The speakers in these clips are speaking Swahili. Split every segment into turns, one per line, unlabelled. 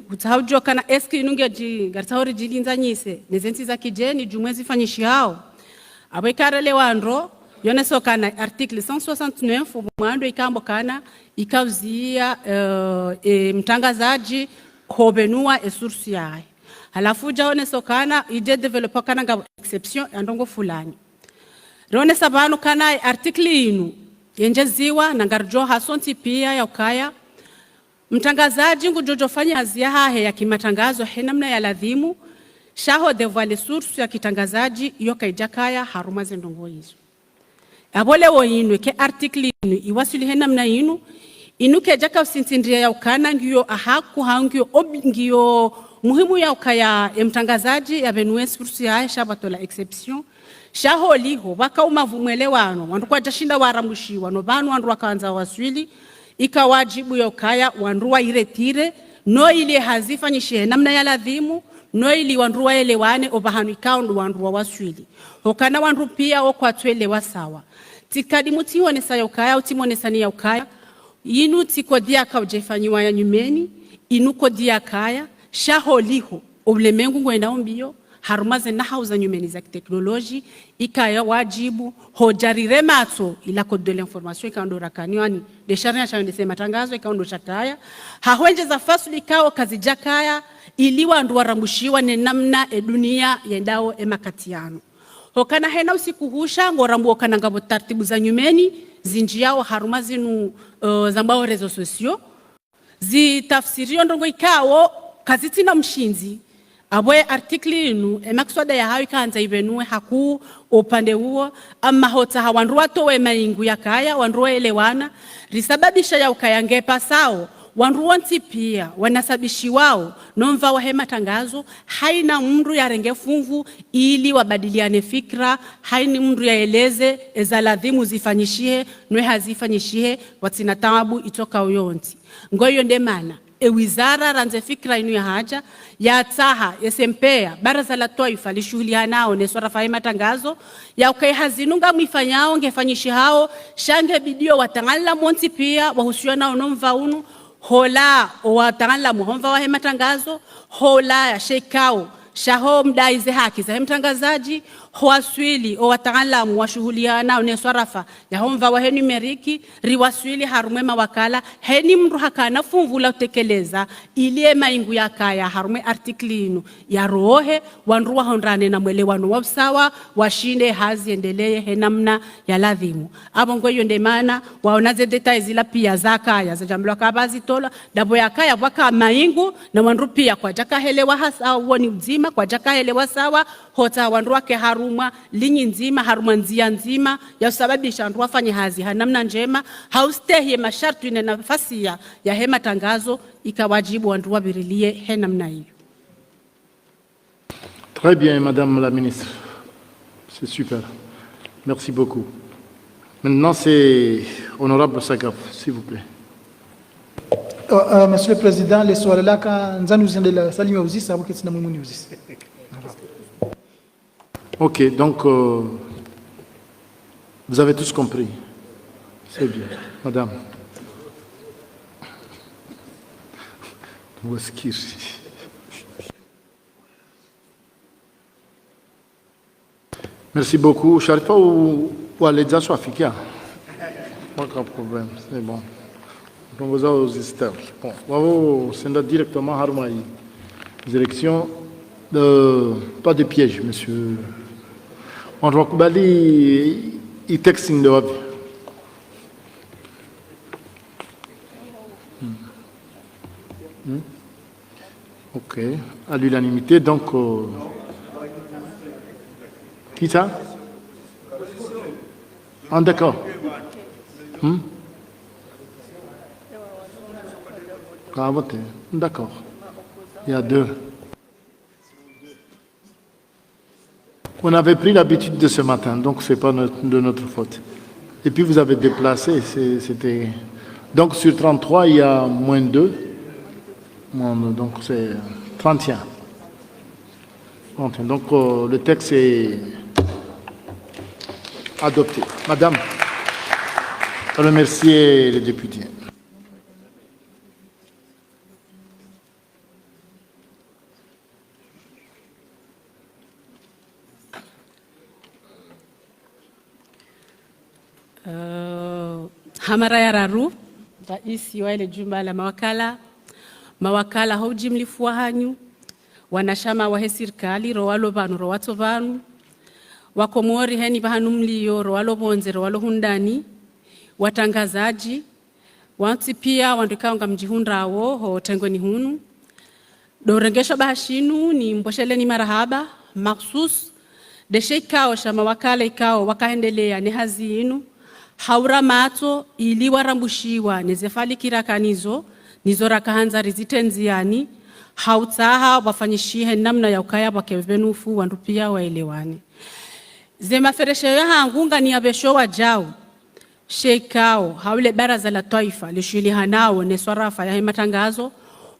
Utaujua kana eski inunge ji gartauri jilinza nyise nezensi za kijeni jumwezi fanyishi hao abwekara lewandro yoneso kana article 169 mwando ikambo kana ikauzia mtangazaji hobenua esursi yae halafu jaoneso kana ide developer kana nga exception andongo fulani rone sabanu kana article inu yenjeziwa na ngarjo hasonti pia ya ukaya mtangazaji ngujojofanya hazia hahe ya kimatangazo henamna ya ladhimu shaho devale source ya kitangazaji iyo kaijakaya haruma zendongo hizo abole wo inu ke article inu iwasili henamna inu kejaka usintindria ya ukana ngiyo ahaku hangyo obingiyo muhimu ya ukaya mtangazaji ya benue source ya shabatola exception shaho liho waka umavumwelewano wandu kwa jashinda waramushiwa no banu wandu wakaanza waswili ikawajibu ya ukaya wanduwa iretire no ili hazifanyishe namna ya ladhimu no ili wanduwa elewane obahanu ikaundu wanduwa waswili hokana wandu pia okwatwele wasawa tikadi mutiwonesa ya ukaya utimonesa ni ya ukaya inu tiko diaka ujefanyiwa ya nyumeni inu kodia kaya shaho liho ulemengu ngwenda ombiyo harumaze na hauza nyumeni za teknoloji ikaya wajibu hojarire mato ila code de l'information ikaondo rakaniwani de sharia cha ndese matangazo ikaondo chataya hahwenje za fasuli kao kazijakaya iliwa ndu waramushiwa ne namna dunia yendao emakatiano hokana hena usikuhusha ngorambo kana ngabo taratibu za nyumeni zinjiao harumaze nu zambao rezo sosio zitafsirio ndongo ikao kazitina mshinzi abwe artikli inu emakswada ya hawi kanza ibenue haku upande huo ama hota hawandu watowe maingu ya kaya wandu elewana risababisha ya ukaya ngepa sao wandu wanti pia wanasabishi wao nomva wahema tangazo haina mndu ya renge fungu ili wabadiliane fikra haini mndu ya eleze ezaladhimu zifanyishie nwe hazifanyishie watina tawabu itoka uyonti ngoyo ndemana wizara ranze fikra inu ya haja ya taha yesempea baraza la taifa lishuhulia nao neswara fahe matangazo ya ukai hazinunga mwifanyao ngefanyishi hao shange bidio watangala monti pia wahusiwa nao nomva unu hola watangala muhomva wahe matangazo hola ya shekao shaho mdaize haki za mtangazaji hoaswili o wataalamu washuhuliana uneswarafa ya homva wa heni meriki riwaswili harume mawakala heni mndu hakana funvula utekeleza ilie maingu ya kaya harume artikli inu ya rohe wanruwa honrane na mwelewano wa usawa washinde hazi endeleye henamna ya ladhimu abongo hiyo ndemana waonaze details zila pia za kaya za jambo kabazi tola dabo ya kaya waka maingu na wanru pia kwa jaka helewa hasa uoni mzima kwa jaka helewa sawa hota wanru wake haruma linyi nzima haruma nzia nzima ya usababisha andu wafanye hazi hanamna njema haustehi masharti ina nafasi ya hema tangazo ikawajibu andu wabirilie henamna hiyo.
Très bien, Madame la Ministre. C'est super. Merci beaucoup. Maintenant, c'est Honorable Sagaf, s'il vous plaît.
Monsieur le Président, les soirs là, quand nous avons de la salle aussi, ça va que c'est une aussi.
Ok, donc vous avez tous compris. C'est bien, Madame. Merci beaucoup. Je ne sais pas où aller déjà sur Africa. Pas de problème, c'est bon. Donc vous avez aux visiteurs. Bon, bravo, c'est directement à Harmaï. Direction pas de piège, monsieur. On doit couper les textes de la vie. Ok, à l'unanimité, donc... Qui ça? Ah, d'accord. À voter. D'accord. Il y a deux. On avait pris l'habitude de ce matin, donc ce n'est pas de notre faute. Et puis vous avez déplacé, c'était... Donc sur 33, il y a moins 2. Donc c'est 31. Donc le texte est adopté. Madame, remerciez les députés.
Hamara ya Raru, raisi wa ile jumba la mawakala hauji mlifu hanyu, wanashama wahe sirikali, rowalo vanu, rowato vanu, wakomori heni vahanu mlio, rowalo bonze, rowalo hundani, watangazaji, wanti pia wandikaunga mjihundrawo, ho tengweni hunu, dorengesho bahashinu ni mboshele ni marahaba, maksus, deshe ikao shama wakala ikao wakaendelea ni hazi inu, haura mato ili warambushiwa nezefali kirakanizo, nizo rakahanza rizitenziani, hautaha wafanyishihe namna ya ukaya wakevenufu wandupia waelewani. Zema fereshe ya hangunga ni abesho wajau, sheikao haule baraza la taifa lishili hanao neswarafa ya matangazo,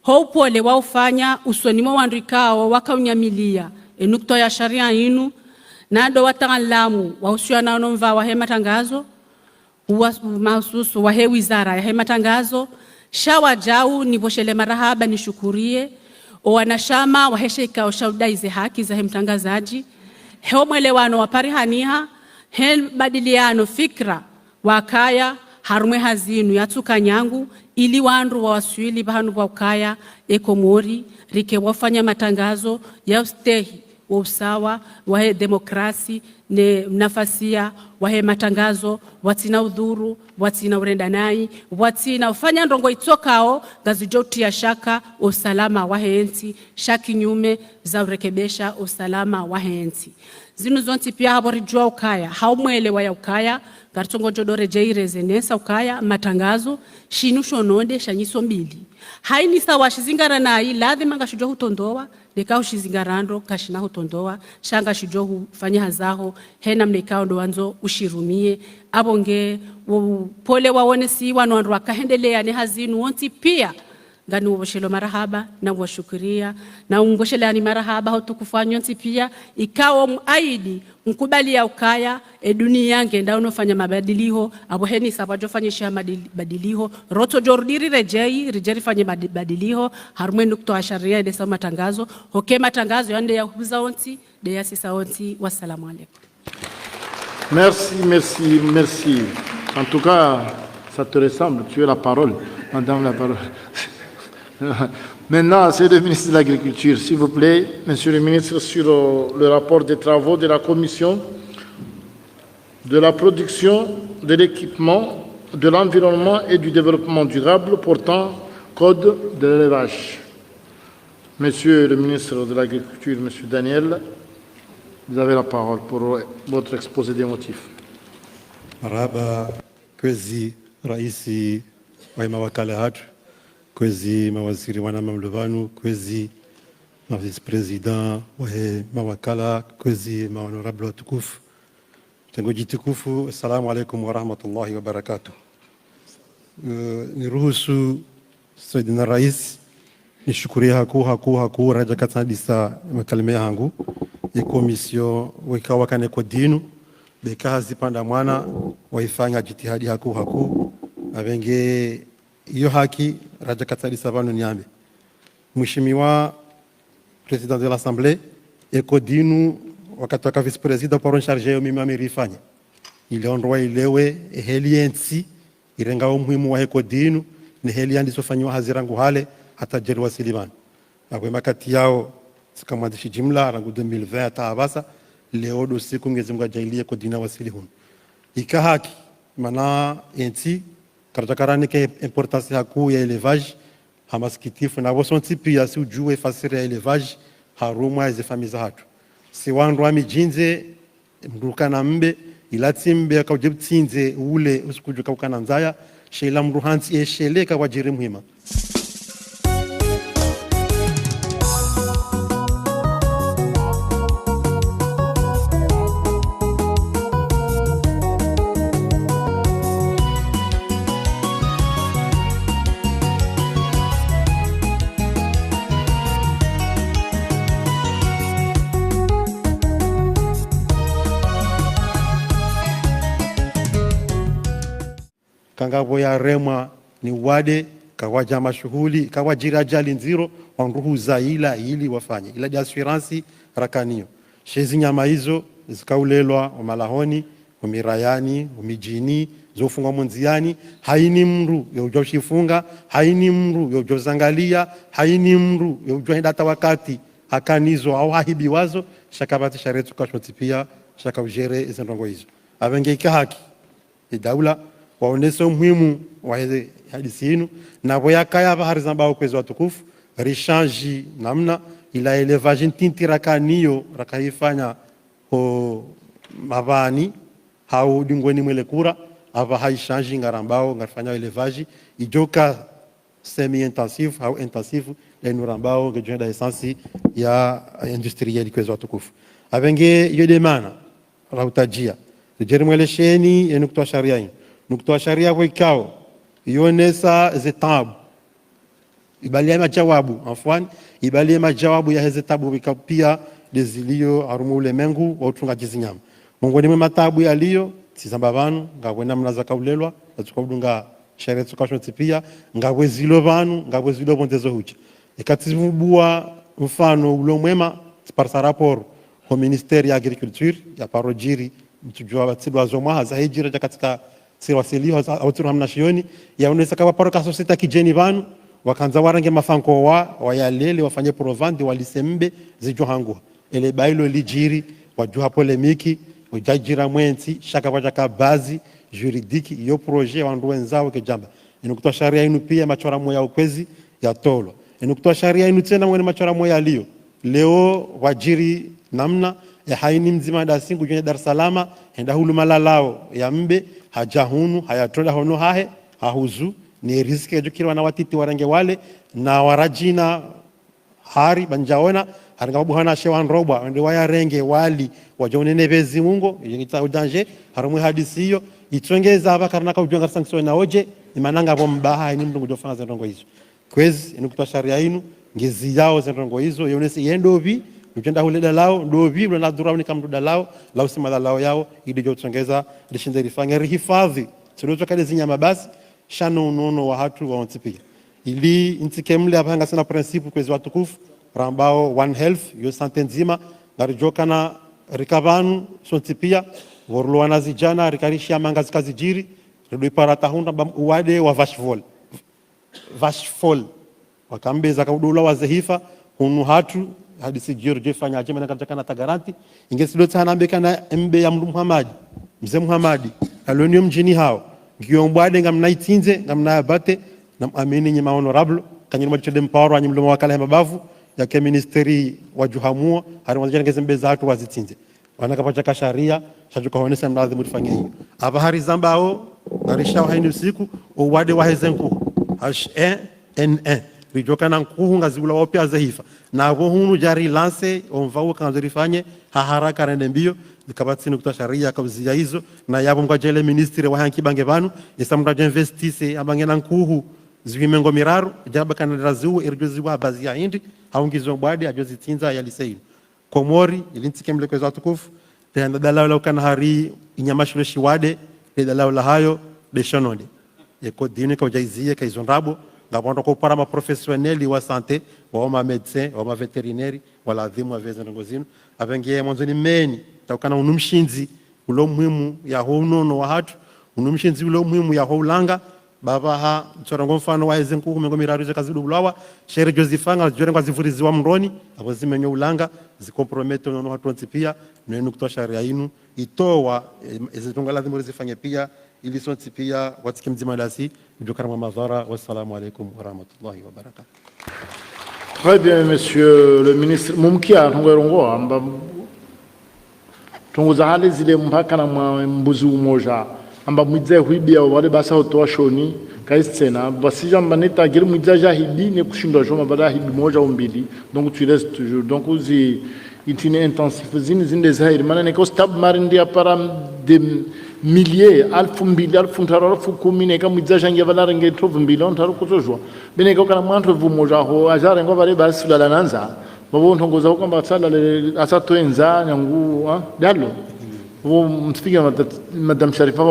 houpole waufanya usonimo wandikao wakaunyamilia enukto ya sharia inu, nado watalamu wahusiana nomva wahe matangazo, mahususu wahe wizara ya matangazo, shawa jau nivoshele marahaba nishukurie, wanashama waheshe ikao shaudaize haki za mtangazaji, heo mwelewano waparihaniha, hen badiliano fikra wakaya harumwe hazinu yatuka nyangu ili wandu wa waswili bahanu wa ukaya ekomori rike wafanya matangazo ya ustehi wa usawa wahe demokrasi ne nafasia wahe matangazo watina udhuru watina urendanai watina ufanya ndongo itokao gazijoti ya shaka usalama wahe enti shaki nyume za urekebesha usalama wahe enti zinu zonti pia haborijua ukaya haumwelewa ya ukaya Gartongo jodore jeire zenesa ukaya matangazo shinusho nonde shanyiso mbili. Haini sawa shizingara na hii lazima ngashujua hutondoa dekao shizingarando kashina hutondoa shanga shujua hufanya hazaho hena mnekao ndo wanzo ushirumie abonge pole waone si wanu wakahendelea ne hazinu wonti pia ngani uboshelo marahaba na washukuria na ungoshele ani marahaba hotukufanya nti pia ikawa muaidi mkubali ya ukaya dunia yange nda unofanya mabadiliho aboheni sabajofanyisha mabadiliho roto jordiri rejeri fanye mabadiliho harumwe nukto sharia de sama matangazo hoke matangazo yande ya huza onti de ya sisa onti. Wassalamu alaikum.
Merci. En tout cas, ça te ressemble, tu as la parole, madame la parole. Maintenant, c'est le ministre de l'Agriculture. S'il vous plaît, monsieur le ministre, sur le rapport des travaux de la Commission de la production, de l'équipement, de l'environnement et du développement durable portant code de l'élevage. Monsieur le ministre de l'Agriculture, monsieur Daniel, vous avez la parole pour votre exposé des motifs.
Marhaba kwezi raisi wa mawakala hatu, kwezi mawaziri wana mamluvanu, kwezi vice president wa mawakala, kwezi mahonorable watukufu. Tengoji tukufu, assalamu alaikum wa rahmatullahi wa barakatuh. Niruhusu Saidina Rais nishukuria haku raja katandisa makalimea hangu ya komisio wikawa kane kwa dinu beka hazipanda mwana waifanya jitihadi haku avenge iyo haki raja katandisa vanu nyambe. Mheshimiwa President de l'Assemblée eko dinu wakati waka vice president paron charge yo mimi amerifanya ile ondwa ilewe heliensi irenga umuhimu wa eko dinu ni heliandi sofanywa hazirangu hale hata jeru wasilimani akwe makati yao sikamwandishi jimla rangu 2020 taabasa leo do siku ngezi mga jailie ko dina wasili hun ika haki mana enti karatakarani ke importance haku ya élevage hamasikitifu na wosonti pia si ujue fasiri ya élevage haruma ze famiza hatu si wandu amijinze mrukana mbe ilati mbe akawjibtinze ule usikujuka ukana nzaya sheila mruhanti esheleka wajiri muhima. Kangabo ya rema ni wade kawaja mashughuli kawajira jali nziro wanruhu zaila ili wafanye ila assurance rakanio shezi nyama hizo zikaulelwa wa malahoni umirayani umijini zofungwa munziani haini mru youjwa ushifunga haini mru youjwa uzangalia haini mru youjwa henda wakati hakanizo au hahibi wazo shakabati sharetu kashoti pia shaka ujere izendongo hizo abengeika haki idaula waonese umuhimu wa hizi hadithi yenu na boyakaya bahari zambao kwezi watukufu rishanji namna ila elevage ntintirakaniyo rakaifanya ko mavani hau dingweni mwele kura ava haishanji ngarambao ngarfanya elevage ijoka semi intensive au intensive ya nurambao ngejenda esansi ya industriel kwezi watukufu abenge yodemana rautajia tujeri mwele sheni ya nuktoa sharia hii nuktoa sharia kwa ikao ionesa zetabu ibalia majawabu afwan ibalia majawabu ya hezetabu vikapia dezilio arumule mengu wa utunga jizinyama mongoni mwe matabu yaliyo tisamba banu ngabwena mnaza kaulelwa atukabudunga sharia tukashwa tipia ngabwezilo banu ngabwezilo bondezo hucha ikatizubua mfano ulo mwema par rapport au ministère ya agriculture ya parojiri mtujua batsidwa zomwa haza hejira katika sirwasilio au turamna shioni yaonesa kama paroka societe kijeni banu wakanza warange mafanko wa yalele wafanye provande walisembe zijohangwa ele bailo lijiri wajuha polemiki ujajira mwenzi shaka wajaka bazi juridiki yo projet wandu wenzao kejamba inukutoa sharia inu pia machora moya ukwezi ya tolo inukutoa sharia inu tena mwene machora moya alio leo wajiri namna ya haini mzima da singu jwenye Dar es Salaam henda hulu malalao ya mbe hajahunu hayatola hono hahe hahuzu ni riziki ya jukiri wana watiti warange wale na warajina hari banjaona haringa buhana shewan roba wende waya renge wali wajone nebezi mungo yingita udanje harumu hadisi hiyo itongeza hapa karna ka ujonga sanction na oje imananga bombaha ni mndungu jofana zendongo hizo kwezi inukutoa sharia inu ngezi yao zendongo hizo yonesi yendovi ujenda huleda lao ndo vibro na durauni kama mduda lao lao simala lao yao ili jo tsongeza lishinze rifanya rihifadhi tulizo kale zinyama basi shano unono wa hatu wa ontipia ili intikemle abanga sana principe kwezi watukufu rambao one health yo sante nzima ngarijoka na rikavanu sontipia worluana zijana rikarishia mangazi kazi jiri redo iparata hunda uwade wa vashfol wakambeza kaudula wa zehifa hunu hatu hadisi jiro jefanya ajema na katika na tagaranti ingesido sana mbekana mbe ya Muhammad mzee Muhammad alionio mjini hao ngiombwade ngamna itinze ngamna bate na amini nyima honorable kanyuma chode mpawaro anyi mlomo wakala mabavu yake ministeri wa juhamua hari mwanzo ngeze mbe za watu wazitinze wanakapacha sharia shajuka honesa mnadhimu tufanye hiyo aba hari zambao narisha haini usiku uwade wa hezenku HNN rijoka na nkuhunga zibula wapya zahifa na hunu jari lance onvao kanzo rifanye haraka rende mbio likabatsini kutoa sharia kabzia hizo na yabo mkajele ministry wa hanki bange banu isamda investise abange na nkuhu zivimengo miraru jaba kana razu irjoziwa bazia hindi haungizo bwadi ajozi tinza yaliseino komori ilintike mleko za tukufu tena dalala kana hari inyamashulo shiwade dalala hayo de shonode eko dini kwa jaizie kaizonrabo ngabonda ko para ma professionnel wa santé wa ma médecin wa ma vétérinaire wala adhimu wa veza ngozino avengie mwanzoni meni takana unumshinzi ulo muhimu ya honono wa hatu unumshinzi ulo muhimu ya holanga baba ha chorongo mfano wa ezenku kumengo miraru ze kazidu bulawa shere jozifanga jore kwa zivurizi wa mroni abo zimenyo ulanga zikompromete nono hatu pia nenu kutoa sharia inu itowa ezitunga lazima zifanye pia ili sonti pia watiki mzima dasi njokarama madhara. Wassalamu alaikum wa rahmatullahi wa barakatuh.
Très bien, monsieur le ministre. Mumkia tungerongo amba tunguza hali zile mpaka na mbuzi umoja amba mwidze huibia wale basa hotoa shoni kaisena basija mbaneta giri mwidza jahidi ne kushindwa joma bada hibi moja au mbili donc tu restes toujours donc uzi itine intensif zinde zahiri maana ne ko stab marindi para de milliers alfu mbili alfu ntaro alfu kumi ne kama mwidza jangia bala renge trovu mbili ntaro kutozwa bene ko kana mwanto vu moja ho ajare ngo bale basi la nanza babo ntongoza ko kwamba sala asatoenza nyangu dalo vous m'expliquez, Madame Sharifa,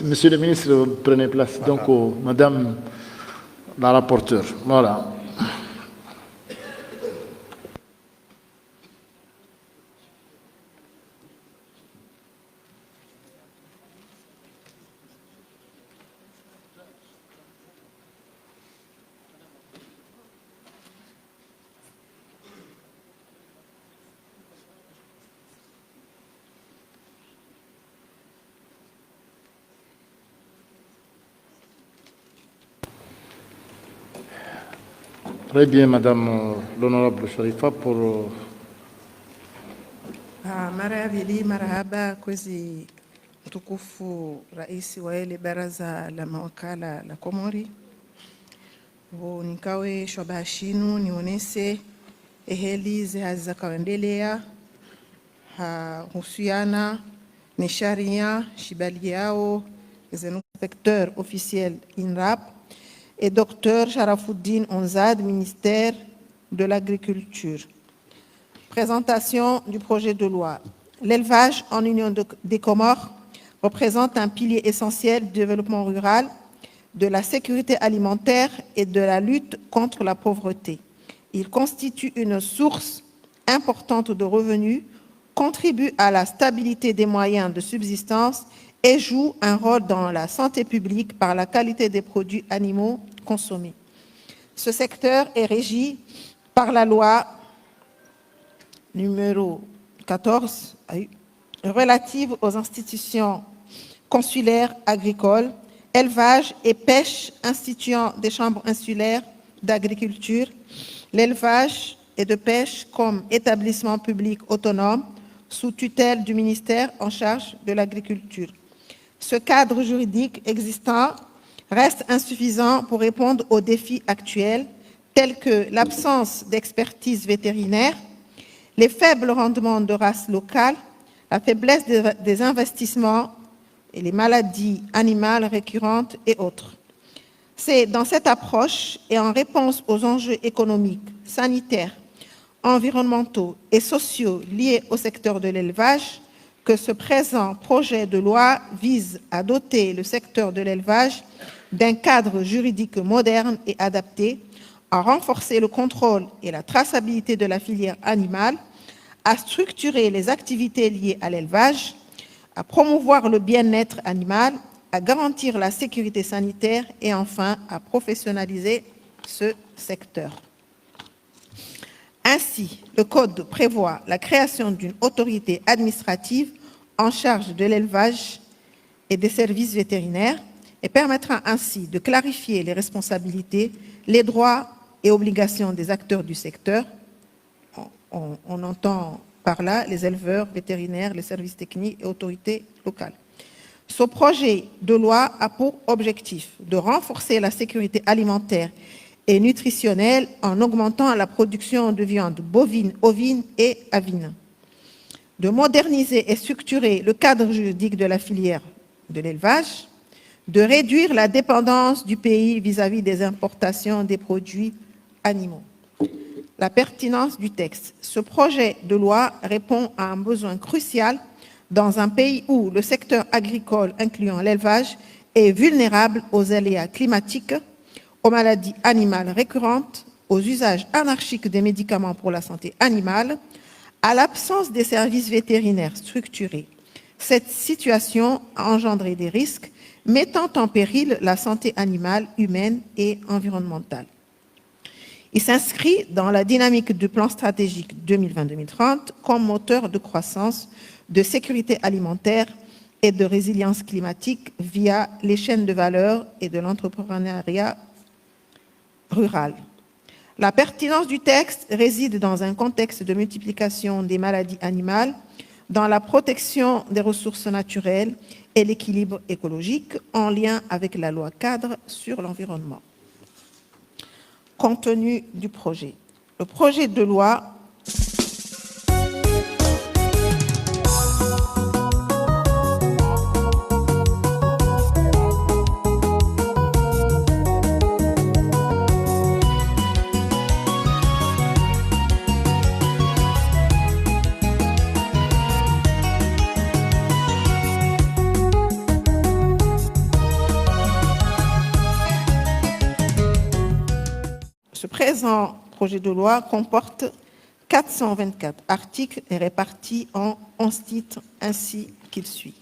Monsieur le ministre, prenez place. Donc, Madame la rapporteure. Voilà. Très bien, Madame l'Honorable Sharifa, pour...
Marahaba marahaba kwezi mtukufu rais wa ile baraza la mawakala la Komori vo nikawe shwabashinu nionese eheli zihaza kaendelea husiana ni sharia shibali yao zenu inspecteur officiel INRAP et docteur Sharafuddin Onzad, ministère de l'Agriculture. Présentation du projet de loi. L'élevage en Union des Comores représente un pilier essentiel du développement rural, de la sécurité alimentaire et de la lutte contre la pauvreté. Il constitue une source importante de revenus, contribue à la stabilité des moyens de subsistance et joue un rôle dans la santé publique par la qualité des produits animaux consommés. Ce secteur est régi par la loi numéro 14 relative aux institutions consulaires agricoles, élevage et pêche instituant des chambres insulaires d'agriculture, l'élevage et de pêche comme établissement public autonome sous tutelle du ministère en charge de l'agriculture. Ce cadre juridique existant reste insuffisant pour répondre aux défis actuels tels que l'absence d'expertise vétérinaire, les faibles rendements de races locales, la faiblesse des investissements et les maladies animales récurrentes et autres. C'est dans cette approche et en réponse aux enjeux économiques, sanitaires, environnementaux et sociaux liés au secteur de l'élevage que ce présent projet de loi vise à doter le secteur de l'élevage d'un cadre juridique moderne et adapté, à renforcer le contrôle et la traçabilité de la filière animale, à structurer les activités liées à l'élevage, à promouvoir le bien-être animal, à garantir la sécurité sanitaire et enfin à professionnaliser ce secteur. Ainsi, le Code prévoit la création d'une autorité administrative en charge de l'élevage et des services vétérinaires et permettra ainsi de clarifier les responsabilités, les droits et obligations des acteurs du secteur. On entend par là les éleveurs, vétérinaires, les services techniques et autorités locales. Ce projet de loi a pour objectif de renforcer la sécurité alimentaire et nutritionnelle en augmentant la production de viande bovine, ovine et avine, de moderniser et structurer le cadre juridique de la filière de l'élevage, de réduire la dépendance du pays vis-à-vis des importations des produits animaux. La pertinence du texte. Ce projet de loi répond à un besoin crucial dans un pays où le secteur agricole, incluant l'élevage, est vulnérable aux aléas climatiques, aux maladies animales récurrentes, aux usages anarchiques des médicaments pour la santé animale, à l'absence des services vétérinaires structurés. Cette situation a engendré des risques mettant en péril la santé animale, humaine et environnementale. Il s'inscrit dans la dynamique du plan stratégique 2020-2030 comme moteur de croissance, de sécurité alimentaire et de résilience climatique via les chaînes de valeur et de l'entrepreneuriat rural. La pertinence du texte réside dans un contexte de multiplication des maladies animales, dans la protection des ressources naturelles et l'équilibre écologique en lien avec la loi cadre sur l'environnement. Contenu du projet. Le projet de loi Ce présent projet de loi comporte 424 articles et répartis en 11 titres ainsi qu'il suit.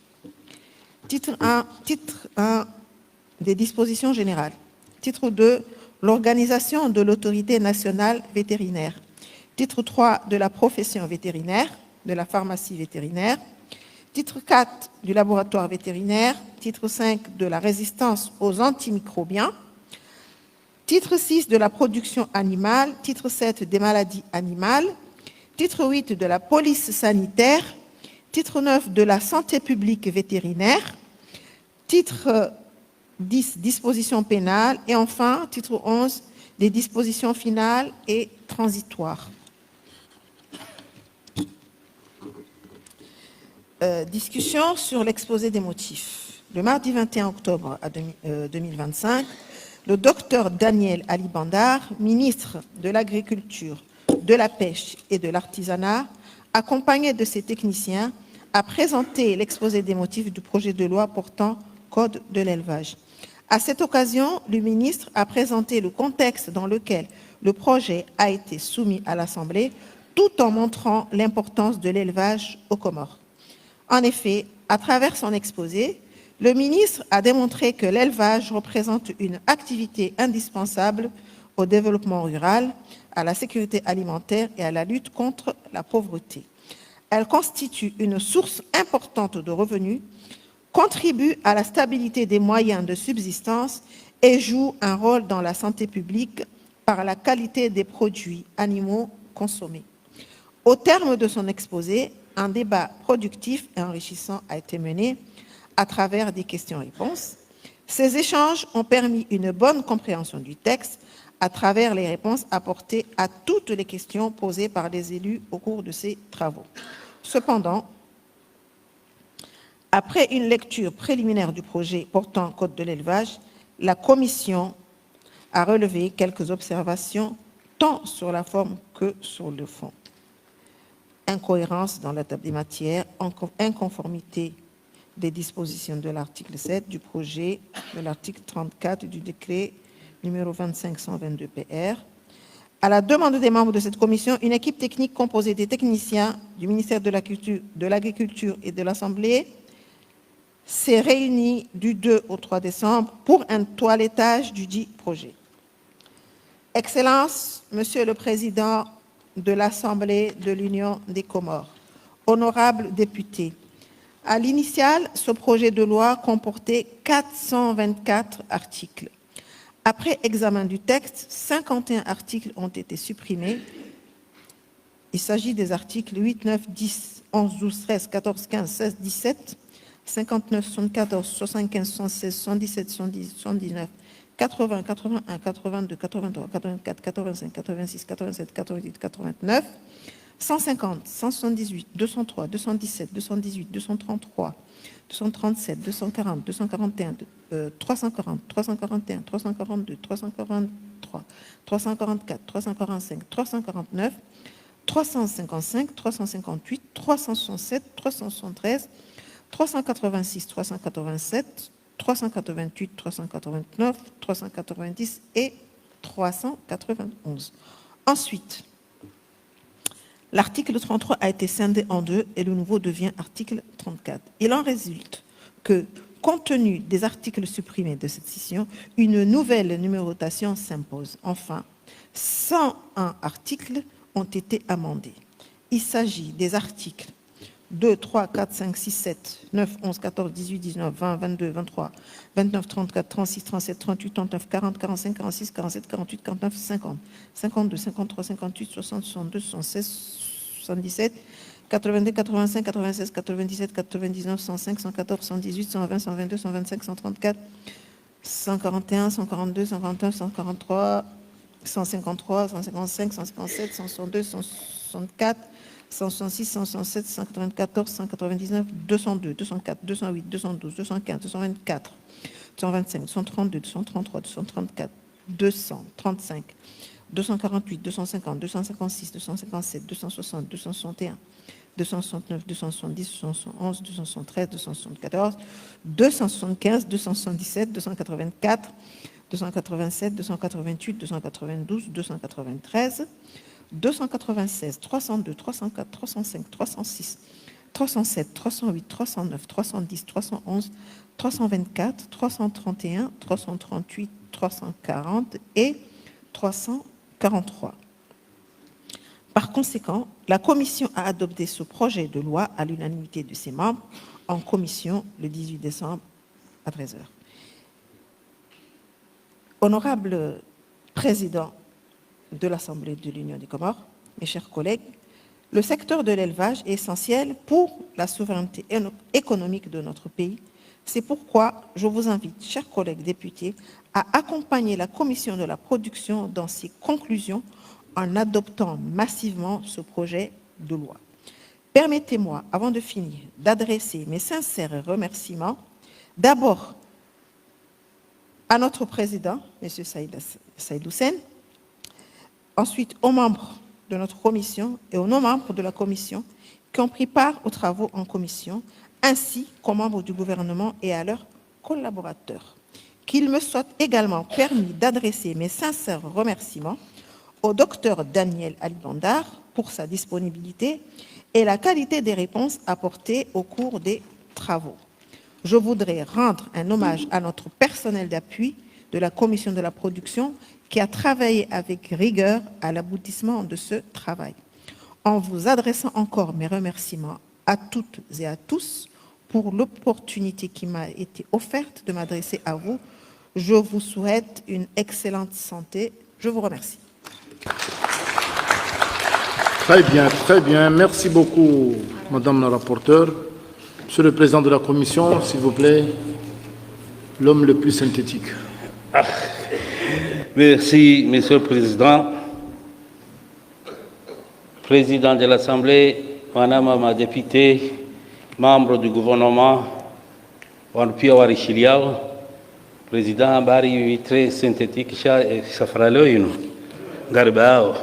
Titre 1, des dispositions générales. Titre 2, l'organisation de l'autorité nationale vétérinaire. Titre 3, de la profession vétérinaire, de la pharmacie vétérinaire. Titre 4, du laboratoire vétérinaire. Titre 5, de la résistance aux antimicrobiens. Titre 6 de la production animale, titre 7 des maladies animales, titre 8 de la police sanitaire, titre 9 de la santé publique vétérinaire, titre 10 dispositions pénales et enfin titre 11 des dispositions finales et transitoires. Discussion sur l'exposé des motifs. Le mardi 21 octobre 2025, le docteur Daniel Ali Bandar, ministre de l'Agriculture, de la Pêche et de l'Artisanat, accompagné de ses techniciens, a présenté l'exposé des motifs du projet de loi portant Code de l'élevage. À cette occasion, le ministre a présenté le contexte dans lequel le projet a été soumis à l'Assemblée, tout en montrant l'importance de l'élevage aux Comores. En effet, à travers son exposé, le ministre a démontré que l'élevage représente une activité indispensable au développement rural, à la sécurité alimentaire et à la lutte contre la pauvreté. Elle constitue une source importante de revenus, contribue à la stabilité des moyens de subsistance et joue un rôle dans la santé publique par la qualité des produits animaux consommés. Au terme de son exposé, un débat productif et enrichissant a été mené à travers des questions-réponses. Ces échanges ont permis une bonne compréhension du texte à travers les réponses apportées à toutes les questions posées par les élus au cours de ces travaux. Cependant, après une lecture préliminaire du projet portant Code de l'élevage, la Commission a relevé quelques observations tant sur la forme que sur le fond. Incohérence dans la table des matières, inconformité des dispositions de l'article 7 du projet, de l'article 34 du décret numéro 2522 PR. À la demande des membres de cette commission, une équipe technique composée des techniciens du ministère de l'Agriculture et de l'Assemblée s'est réunie du 2 au 3 décembre pour un toilettage du dit projet. Excellences, Monsieur le Président de l'Assemblée de l'Union des Comores, honorables députés, à l'initiale, ce projet de loi comportait 424 articles. Après examen du texte, 51 articles ont été supprimés. Il s'agit des articles 8, 9, 10, 11, 12, 13, 14, 15, 16, 17, 59, 74, 75, 76, 77, 110, 119, 80, 81, 82, 83, 84, 85, 86, 87, 88, 89, 150, 178, 203, 217, 218, 233, 237, 240, 241, 340, 341, 342, 343, 344, 345, 349, 355, 358, 367, 373, 386, 387, 388, 389, 390 et 391. Ensuite, l'article 33 a été scindé en deux et le nouveau devient article 34. Il en résulte que, compte tenu des articles supprimés de cette session, une nouvelle numérotation s'impose. Enfin, 101 articles ont été amendés. Il s'agit des articles 2, 3, 4, 5, 6, 7, 9, 11, 14, 18, 19, 20, 22, 23, 29, 34, 36, 37, 38, 39, 40, 45, 46, 47, 48, 49, 50, 52, 53, 58, 60, 62, 76, 77, 82, 85, 96, 97, 99, 105, 114, 118, 120, 122, 125, 134, 141, 142, 149, 143, 153, 155, 157, 162, 164, 166, 167, 194, 199, 202, 204, 208, 212, 215, 224, 225, 232, 233, 234, 235, 248, 250, 256, 257, 260, 261, 269, 270, 271, 273, 274, 275, 277, 284, 287, 288, 292, 293, 296, 302, 304, 305, 306, 307, 308, 309, 310, 311, 324, 331, 338, 340 et 343. Par conséquent, la Commission a adopté ce projet de loi à l'unanimité de ses membres en commission le 18 décembre à 13h. Honorables Président de l'Assemblée de l'Union des Comores, mes chers collègues, le secteur de l'élevage est essentiel pour la souveraineté économique de notre pays. C'est pourquoi je vous invite, chers collègues députés, à accompagner la Commission de la production dans ses conclusions en adoptant massivement ce projet de loi. Permettez-moi, avant de finir, d'adresser mes sincères remerciements d'abord à notre président, M. Saïd Houssen, ensuite aux membres de notre commission et aux non-membres de la commission qui ont pris part aux travaux en commission, ainsi qu'aux membres du gouvernement et à leurs collaborateurs. Qu'il me soit également permis d'adresser mes sincères remerciements au docteur Daniel Alibandar pour sa disponibilité et la qualité des réponses apportées au cours des travaux. Je voudrais rendre un hommage à notre personnel d'appui de la commission de la production qui a travaillé avec rigueur à l'aboutissement de ce travail. En vous adressant encore mes remerciements à toutes et à tous pour l'opportunité qui m'a été offerte de m'adresser à vous, je vous souhaite une excellente santé. Je vous remercie.
Très bien, très bien. Merci beaucoup, Madame la rapporteure. Monsieur le Président de la Commission, s'il vous plaît, l'homme le plus synthétique.
Merci, Monsieur le Président. Président de l'Assemblée, Madame ma députée, membre du gouvernement, Wanpia Warishiliao, Président Bari, très synthétique, Safraloïno, Garbao.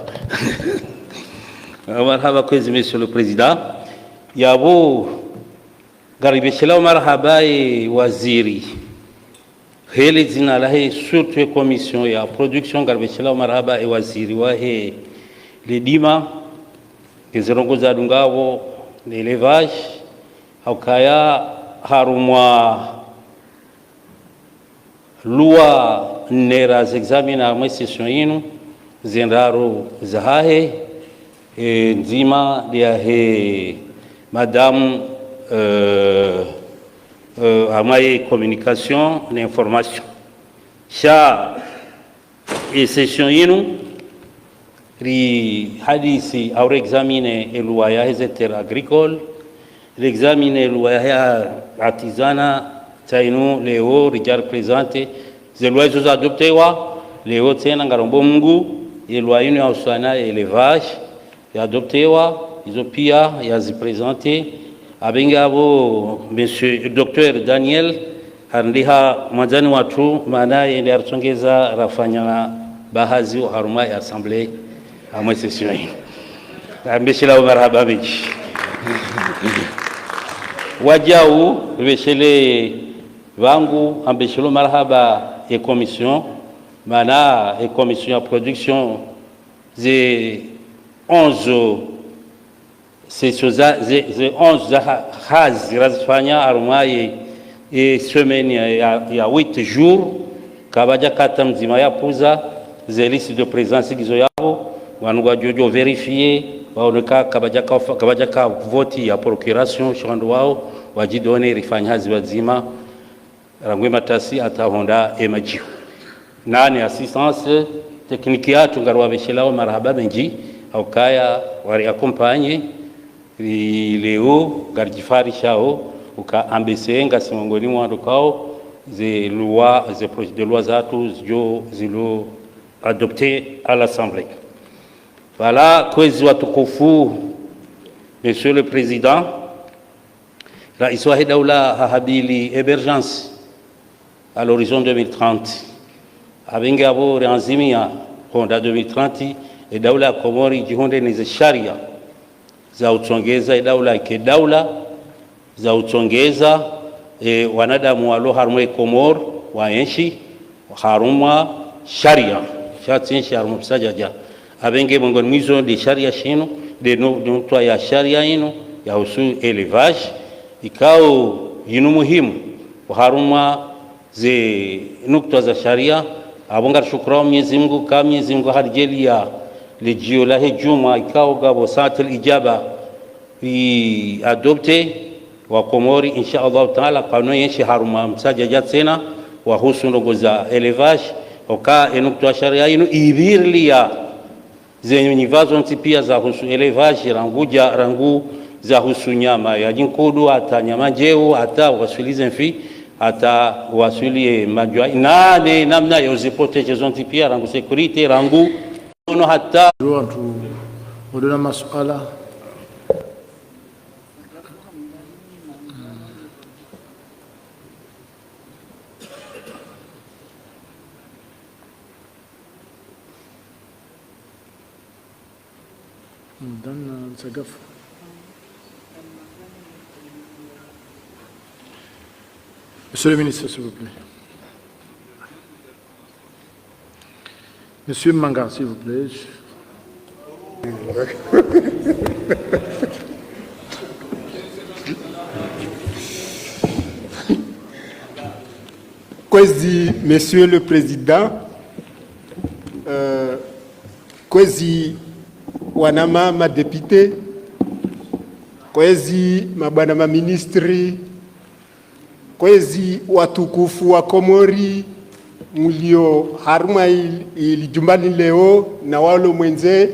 Marhaba kwezi, Monsieur le Président. Yabo Garibeshila marhaba waziri. Hele zina lahe surtout commission ya production Garibeshila marhaba waziri wa he le dima kezerongoza dungavo l'élevage haukaya harumwa loi neras examina ma session inu zenraro zahahe nzima dia he madame amaye communication l'information sha e session inu ri hadisi au examiner loi ya secteur agricole l'examiner loi ya artisana tainu leo rijar présenter les lois sont adoptées wa leo tena ngarombo mungu et loi inu ya usana élevage ya adopté wa izo pia ya zipresenter abengabo monsieur docteur Daniel handiha mwanzani watu maana yende arsongeza rafanya bahazi haruma ya assemblée à moi session ambeshela marhaba biji wajau beshele vangu ambeshelo marhaba et commission maana et commission ya production ze 11 c'est ça c'est 11 haz razfanya arumai et semaine ya 8 jours kabaja kata mzima ya puza ze liste de présence gizo yabo wanugwa jojo vérifier waoneka kabaja ka vote ya procuration shando wao wajidone rifanya hazi wazima rangwe matasi atahonda emajiu nani assistance technique ya tungarwa beshelao marhaba benji au kaya wari accompagner leo garjifari shao uka ambesenga simongoni mwa kao ze loi ze projet de loi zatu jo zilo adopté à l'Assemblée. Voilà kwezi watukufu, Monsieur le Président, Rais wa daula habili emergence à l'horizon 2030 abengi abo ranzimia honda 2030 e daula Komori jihonde ni sharia za utongeza daula ke daula za utongeza wanadamu walo harumwe Komor waenshi haruma sharia shatin sharum sajaja abenge mongoni mizo de sharia shino de no to ya sharia ino ya usu élevage ikao yinu muhimu haruma ze nukta za sharia abonga shukrao Mwenyezi Mungu kama Mwenyezi Mungu harijelia lijio la hejuma ikao gabo saatil ijaba i adopte wa Komori insha Allah taala kanuni yenshi haruma msaja jatsena wa husu ndogo za élevage oka enuktoa sharia inu ibirlia zenye nivazo pia za husu elevage rangu za husu nyama ya jinkudu hata nyama njeu hata wasulize mfi hata wasulie majua nane namna ya uzipoteje zonti pia rangu security rangu ono hata
watu wadona masuala dan sagaf. Monsieur le ministre, s'il vous plaît. Monsieur Manga, s'il vous plaît.
Kwezi, Monsieur le Président, kwezi wanama madepite, kwezi mabwana maministri, kwezi watukufu wa Komori mlio haruma ilijumbani leo na walo mwenze,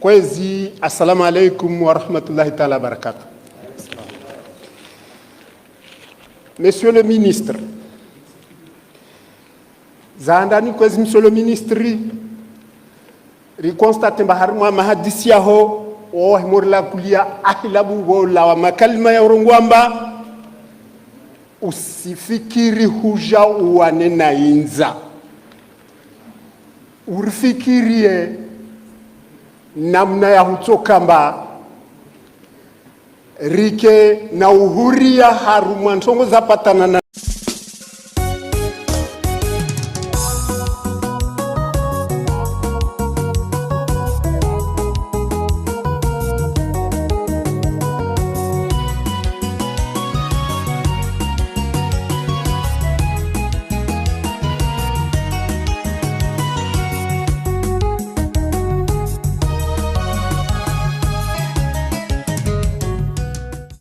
kwezi assalamu alaikum wa rahmatullahi ta'ala barakatuh. Monsieur le ministre, zaandani kwezi monsieur le ministre, riconstate mbaharuma mahadisi yaho o morla kulia ahilabu bola wa makalima ya urongwamba usifikiri huja uwane na inza, urifikirie namna ya hutokamba rike na uhuria haruma nsongo zapatana na